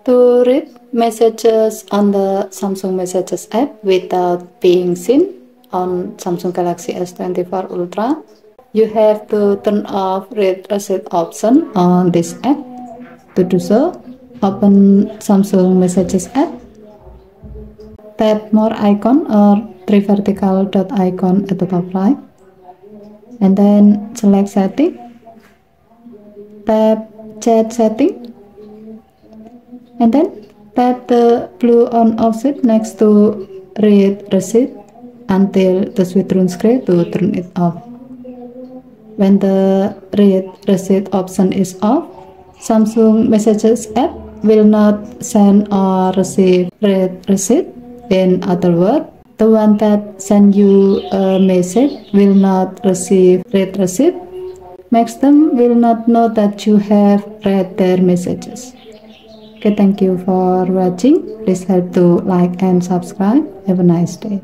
To read messages on the Samsung Messages app without being seen on Samsung Galaxy S24 Ultra, you have to turn off read receipt option on this app. To do so, open Samsung Messages app, tap more icon or three vertical dot icon at the top right, and then select setting, tap chat setting, and then tap the blue on off switch next to read receipt until the switch turns gray to turn it off. When the read receipt option is off, Samsung Messages app will not send or receive read receipt. In other words, the one that send you a message will not receive read receipt. Makes them will not know that you have read their messages. Okay, thank you for watching. Please help to like and subscribe. Have a nice day.